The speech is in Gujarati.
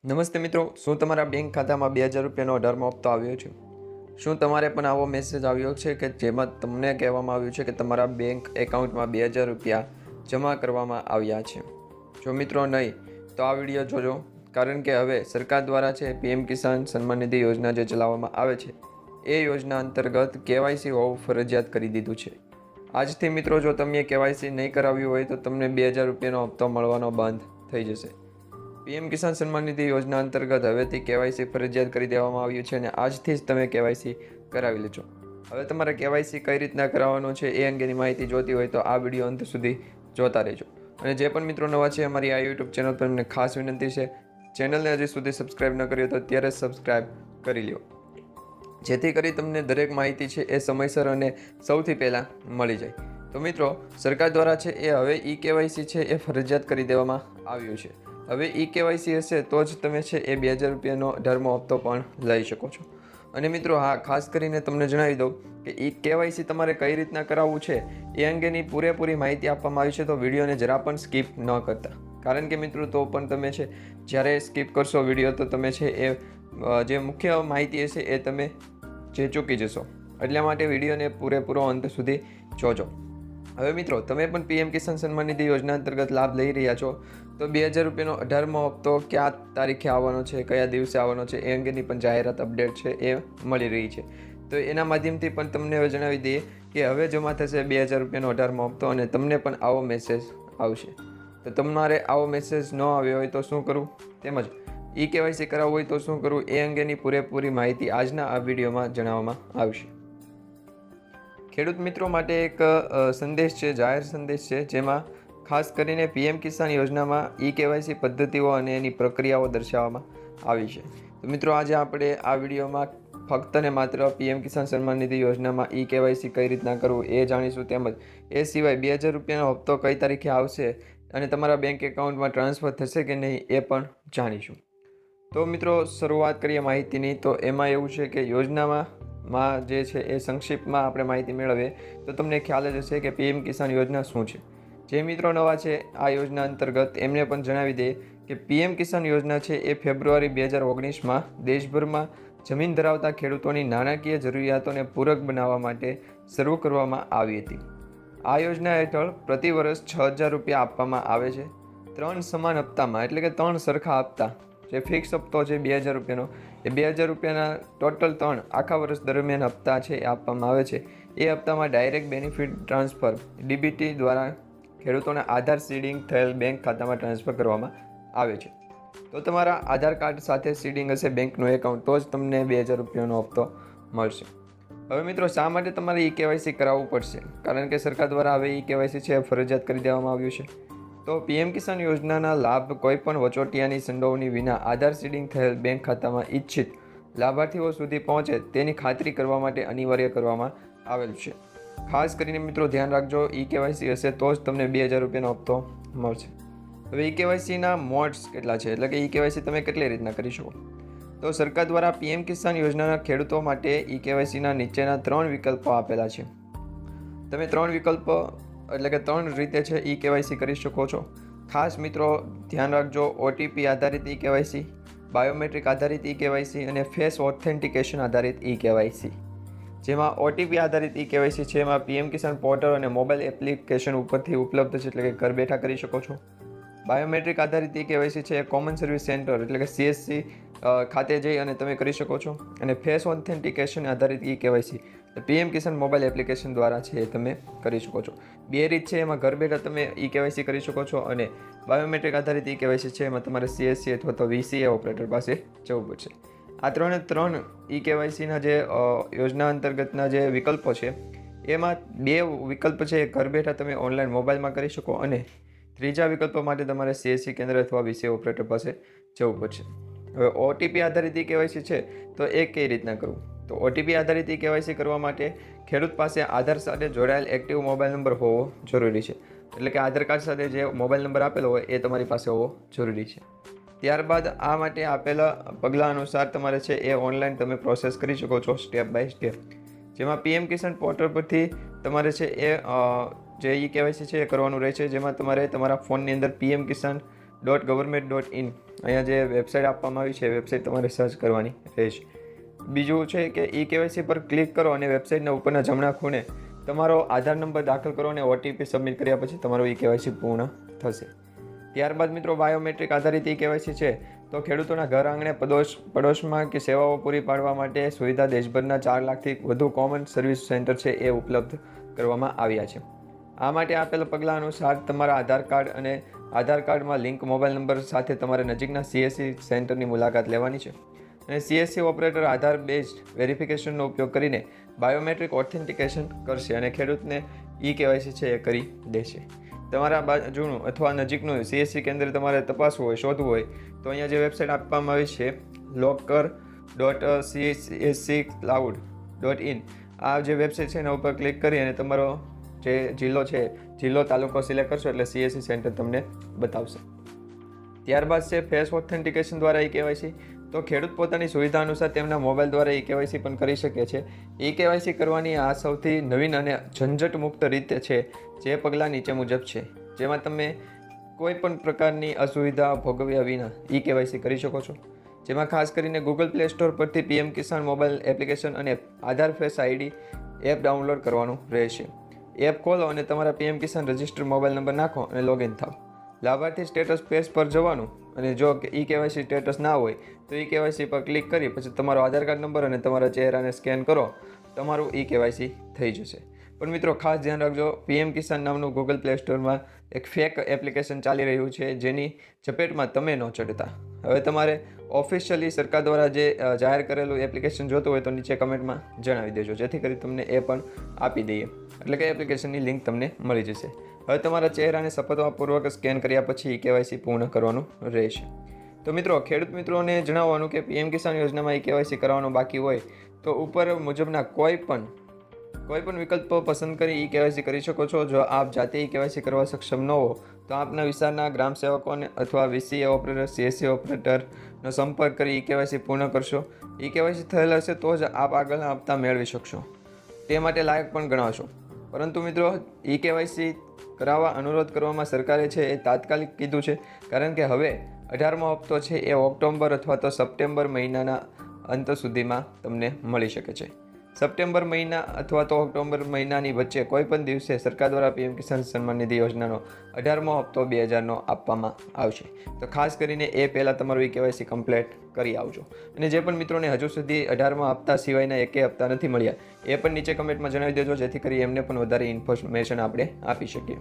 નમસ્તે મિત્રો, શું તમારા બેંક ખાતામાં 2000 રૂપિયાનો 18મો હપ્તો આવ્યો છે? શું તમારે પણ આવો મેસેજ આવ્યો છે કે જેમાં તમને કહેવામાં આવ્યું છે કે તમારા બેંક એકાઉન્ટમાં 2000 રૂપિયા જમા કરવામાં આવ્યા છે? જો મિત્રો નહીં તો આ વિડીયો જોજો, કારણ કે હવે સરકાર દ્વારા છે PM કિસાન સન્માન નિધિ યોજના જે ચલાવવામાં આવે છે એ યોજના અંતર્ગત KYC હોવું ફરજિયાત કરી દીધું છે. આજથી મિત્રો જો તમે KYC નહીં કરાવ્યું હોય તો તમને 2000 રૂપિયાનો હપ્તો મળવાનો બંધ થઈ જશે. PM કિસાન સન્માન નિધિ યોજના અંતર્ગત હવેથી KYC ફરજિયાત કરી દેવામાં આવ્યું છે અને આજથી જ તમે KYC કરાવી લેજો. હવે તમારે KYC કઈ રીતના કરાવવાનું છે એ અંગેની માહિતી જોતી હોય તો આ વિડીયો અંત સુધી જોતા રહેજો. અને જે પણ મિત્રો નવા છે અમારી આ YouTube ચેનલ પર અમને ખાસ વિનંતી છે, ચેનલને હજી સુધી સબસ્ક્રાઈબ ન કરી હોય તો અત્યારે સબસ્ક્રાઈબ કરી લ્યો, જેથી કરી તમને દરેક માહિતી છે એ સમયસર અને સૌથી પહેલાં મળી જાય. તો મિત્રો સરકાર દ્વારા છે એ હવે eKYC છે એ ફરજિયાત કરી દેવામાં આવ્યું છે. હવે eKYC હશે તો જ તમે છે એ 2000 રૂપિયાનો 18મો હપ્તો પણ લઈ શકો છો. અને મિત્રો હા, ખાસ કરીને તમને જણાવી દઉં કે eKYC તમારે કઈ રીતના કરાવવું છે એ અંગેની પૂરેપૂરી માહિતી આપવામાં આવી છે, તો વિડીયોને જરા પણ સ્કીપ ન કરતા, કારણ કે મિત્રો તો પણ તમે છે જ્યારે સ્કીપ કરશો વિડીયો તો તમે છે એ જે મુખ્ય માહિતી હશે એ તમે જે ચૂકી જશો. એટલા માટે વિડીયોને પૂરેપૂરો અંત સુધી જોજો. હવે મિત્રો તમે પણ PM કિસાન સન્માન નિધિ યોજના અંતર્ગત લાભ લઈ રહ્યા છો તો 2000 રૂપિયાનો 18મો હપ્તો કયા તારીખે આવવાનો છે, કયા દિવસે આવવાનો છે એ અંગેની પણ જાહેરાત અપડેટ છે એ મળી રહી છે. તો એના માધ્યમથી પણ તમને હવે જણાવી દઈએ કે હવે જમા થશે 2000 રૂપિયાનો 18મો હપ્તો અને તમને પણ આવો મેસેજ આવશે. તો તમારે આવો મેસેજ ન આવ્યો હોય તો શું કરવું, તેમજ eKYC કરાવવું હોય તો શું કરવું એ અંગેની પૂરેપૂરી માહિતી આજના આ વિડીયોમાં જણાવવામાં આવશે. ખેડૂત મિત્રો માટે એક સંદેશ છે, જાહેર સંદેશ છે, જેમાં ખાસ કરીને PM કિસાન યોજનામાં eKYC પદ્ધતિઓ અને એની પ્રક્રિયાઓ દર્શાવવામાં આવી છે. તો મિત્રો આજે આપણે આ વિડીયોમાં ફક્ત ને માત્ર PM કિસાન સન્માન નિધિ યોજનામાં eKYC કઈ રીતના કરવું એ જાણીશું, તેમજ એ સિવાય 2000 રૂપિયાનો હપ્તો કઈ તારીખે આવશે અને તમારા બેંક એકાઉન્ટમાં ટ્રાન્સફર થશે કે નહીં એ પણ જાણીશું. તો મિત્રો શરૂઆત કરીએ માહિતીની. તો એમાં એવું છે કે યોજનામાં જે છે એ સંક્ષિપ્તમાં આપણે માહિતી મેળવીએ તો તમને ખ્યાલ જ હશે કે PM કિસાન યોજના શું છે. જે મિત્રો નવા છે આ યોજના અંતર્ગત એમને પણ જણાવી દઈએ કે PM કિસાન યોજના છે એ ફેબ્રુઆરી 2019માં દેશભરમાં જમીન ધરાવતા ખેડૂતોની નાણાકીય જરૂરિયાતોને પૂરક બનાવવા માટે શરૂ કરવામાં આવી હતી. આ યોજના હેઠળ પ્રતિ વર્ષ 6000 રૂપિયા આપવામાં આવે છે 3 સમાન હપ્તામાં, એટલે કે 3 સરખા હપ્તા. જે ફિક્સ હપ્તો છે 2000 રૂપિયાનો એ 2000 રૂપિયાના ટોટલ 3 આખા વર્ષ દરમિયાન હપ્તા છે એ આપવામાં આવે છે. એ હપ્તામાં ડાયરેક્ટ બેનિફિટ ટ્રાન્સફર DBT દ્વારા ખેડૂતોના આધાર સીડિંગ થયેલ બેંક ખાતામાં ટ્રાન્સફર કરવામાં આવે છે. તો તમારા આધાર કાર્ડ સાથે સીડિંગ હશે બેંકનું એકાઉન્ટ તો જ તમને 2000 રૂપિયાનો હપ્તો મળશે. હવે મિત્રો શા માટે તમારે eKYC કરાવવું પડશે? કારણ કે સરકાર દ્વારા હવે eKYC છે ફરજિયાત કરી દેવામાં આવ્યું છે. તો PM કિસાન યોજનાના લાભ કોઈપણ વચોટિયાની સંડોવણી વિના આધાર સીડિંગ થયેલ બેંક ખાતામાં ઈચ્છિત લાભાર્થીઓ સુધી પહોંચે તેની ખાતરી કરવા માટે અનિવાર્ય કરવામાં આવેલ છે. ખાસ કરીને મિત્રો ધ્યાન રાખજો, eKYC હશે તો જ તમને 2000 રૂપિયાનો હપ્તો મળશે. હવે eKYCના મોડ્સ કેટલા છે, એટલે કે eKYC તમે કેટલી રીતના કરી શકો? તો સરકાર દ્વારા PM કિસાન યોજનાના ખેડૂતો માટે eKYCના નીચેના 3 વિકલ્પો આપેલા છે. તમે 3 વિકલ્પો એટલે કે 3 રીતે છે eKYC કરી શકો છો. ખાસ મિત્રો ધ્યાન રાખજો, OTP આધારિત eKYC, બાયોમેટ્રિક આધારિત eKYC અને ફેસ ઓથેન્ટિકેશન આધારિત eKYC. જેમાં OTP આધારિત eKYC છે એમાં PM કિસાન પોર્ટલ અને મોબાઈલ એપ્લિકેશન ઉપરથી ઉપલબ્ધ છે, એટલે કે ઘર બેઠા કરી શકો છો. બાયોમેટ્રિક આધારિત eKYC છે એ કોમન સર્વિસ સેન્ટર એટલે કે CSC ખાતે જઈ અને તમે કરી શકો છો. અને ફેસ ઓથેન્ટિકેશન આધારિત eKYC PM કિસાન મોબાઈલ એપ્લિકેશન દ્વારા છે એ તમે કરી શકો છો. 2 રીત છે એમાં ઘર બેઠા તમે eKYC કરી શકો છો, અને બાયોમેટ્રિક આધારિત eKYC છે એમાં તમારે CSC અથવા તો VCA ઓપરેટર પાસે જવું પડશે. આ 3 eKYCના જે યોજના અંતર્ગતના જે વિકલ્પો છે એમાં 2 વિકલ્પ છે ઘર બેઠા તમે ઓનલાઈન મોબાઈલમાં કરી શકો, અને ત્રીજા વિકલ્પ માટે તમારે CSC કેન્દ્ર અથવા VCA ઓપરેટર પાસે જવું પડશે. હવે OTP આધારિત eKYC છે તો એ કઈ રીતના કરવું? તો OTP આધારિત eKYC કરવા માટે ખેડૂત પાસે આધાર સાથે જોડાયેલ એક્ટિવ મોબાઈલ નંબર હોવો જરૂરી છે. એટલે કે આધાર કાર્ડ સાથે જે મોબાઈલ નંબર આપેલો હોય એ તમારી પાસે હોવો જરૂરી છે. ત્યારબાદ આ માટે આપેલા પગલાં અનુસાર તમારે છે એ ઓનલાઈન તમે પ્રોસેસ કરી શકો છો સ્ટેપ બાય સ્ટેપ. જેમાં PM કિસાન પોર્ટલ પરથી તમારે છે એ જે eKYC છે એ કરવાનું રહે છે, જેમાં તમારે તમારા ફોનની અંદર PM કિસાન www.government.in અહીંયા જે વેબસાઇટ આપવામાં આવી છે વેબસાઇટ તમારે સર્ચ કરવાની રહેશે. બીજું છે કે ઈ-KYC પર ક્લિક કરો અને વેબસાઇટના ઉપરના જમણા ખૂણે તમારો આધાર નંબર દાખલ કરો અને OTP સબમિટ કર્યા પછી તમારું ઈ-KYC પૂર્ણ થશે. ત્યારબાદ મિત્રો બાયોમેટ્રિક આધારિત ઈ-KYC છે તો ખેડૂતોના ઘર આંગણે પડોશમાં કે સેવાઓ પૂરી પાડવા માટે સુવિધા દેશભરના 4 લાખથી વધુ કોમન સર્વિસ સેન્ટર છે એ ઉપલબ્ધ કરવામાં આવ્યા છે. આ માટે આપેલ પગલાં અનુસાર તમારા આધાર કાર્ડ અને આધાર કાર્ડમાં લિંક મોબાઈલ નંબર સાથે તમારે નજીકના CSC સેન્ટરની મુલાકાત લેવાની છે અને CSC ઓપરેટર આધાર બેઝડ વેરિફિકેશનનો ઉપયોગ કરીને બાયોમેટ્રિક ઓથેન્ટિકેશન કરશે અને ખેડૂતને ઈ-KYC છે એ કરી દેશે. તમારા બાજુનું અથવા નજીકનું CSC કેન્દ્ર તમારે તપાસવું હોય શોધવું હોય તો અહીંયા જે વેબસાઇટ આપવામાં આવી છે locker.csccloud.in આ જે વેબસાઇટ છે એના ઉપર ક્લિક કરી અને તમારો જે જિલ્લો તાલુકો સિલેક્ટ કરશો એટલે CSC સેન્ટર તમને બતાવશે. ત્યારબાદ છે ફેસ ઓથેન્ટિકેશન દ્વારા ઈ-KYC તો ખેડૂત પોતાની સુવિધા અનુસાર તેમના મોબાઈલ દ્વારા ઈ-KYC પણ કરી શકે છે. ઈ-KYC કરવાની આ સૌથી નવીન અને ઝંઝટ મુક્ત રીત છે જે પગલાં નીચે મુજબ છે જેમાં તમે કોઈ પણ પ્રકારની અસુવિધા ભોગવ્યા વિના ઈ-KYC કરી શકો છો. જેમાં ખાસ કરીને ગૂગલ પ્લે સ્ટોર પરથી PM કિસાન મોબાઈલ એપ્લિકેશન અને આધાર ફેસ ID એપ ડાઉનલોડ કરવાનું રહેશે. એપ ખોલો અને તમારા PM કિસાન રજિસ્ટર મોબાઈલ નંબર નાખો અને લોગિન થાવ. લાભાર્થી સ્ટેટસ પેજ પર જવાનું અને જો ઈ-KYC સ્ટેટસ ના હોય તો ઈ-KYC પર ક્લિક કરી પછી તમારો આધાર કાર્ડ નંબર અને તમારા ચહેરાને સ્કેન કરો તમારું ઈ-KYC થઈ જશે. પણ મિત્રો ખાસ ધ્યાન રાખજો PM કિસાન નામનું ગૂગલ પ્લે સ્ટોરમાં એક ફેક એપ્લિકેશન ચાલી રહ્યું છે જેની ઝપેટમાં તમે ન ચડતા. હવે તમારે ઓફિશિયલી સરકાર દ્વારા જે જાહેર કરેલું એપ્લિકેશન જોતું હોય તો નીચે કમેન્ટમાં જણાવી દેજો જેથી કરી તમને એ પણ આપી દઈએ એટલે કે એપ્લિકેશનની લિંક તમને મળી જશે. હવે તમારા ચહેરાને સફળતાપૂર્વક સ્કેન કર્યા પછી ઈ-KYC પૂર્ણ કરવાનું રહેશે. તો મિત્રો ખેડૂત મિત્રોને જણાવવાનું કે PM કિસાન યોજનામાં ઈ-KYC કરવાનું બાકી હોય તો ઉપર મુજબના કોઈ પણ વિકલ્પો પસંદ કરી ઈ-KYC કરી શકો છો. જો આપ જાતે ઈ-KYC કરવા સક્ષમ ન હો તો આપના વિસ્તારના ગ્રામ સેવકોને અથવા VCA ઓપરેટર CSC ઓપરેટરનો સંપર્ક કરી ઈ-KYC પૂર્ણ કરશો. ઈ-KYC થયેલ હશે તો જ આપ આગળના હપ્તા મેળવી શકશો તે માટે લાયક પણ ગણાવશો. પરંતુ મિત્રો ઈ-KYC કરાવવા અનુરોધ કરવામાં સરકારે છે એ તાત્કાલિક કીધું છે કારણ કે હવે 18મો હપ્તો છે એ ઓક્ટોબર અથવા તો સપ્ટેમ્બર મહિનાના અંત સુધીમાં તમને મળી શકે છે. સપ્ટેમ્બર મહિના અથવા તો ઓક્ટોબર મહિનાની વચ્ચે કોઈ પણ દિવસે સરકાર દ્વારા PM કિસાન સન્માન નિધિ યોજનાનો 18મો હપ્તો 2000નો આપવામાં આવશે. તો ખાસ કરીને એ પહેલાં તમારું ઈ-KYC કમ્પ્લીટ કરી આવજો. અને જે પણ મિત્રોને હજુ સુધી 18મા હપ્તા સિવાયના એકે હપ્તા નથી મળ્યા એ પણ નીચે કમેન્ટમાં જણાવી દેજો જેથી કરી એમને પણ વધારે ઇન્ફોર્મેશન આપણે આપી શકીએ.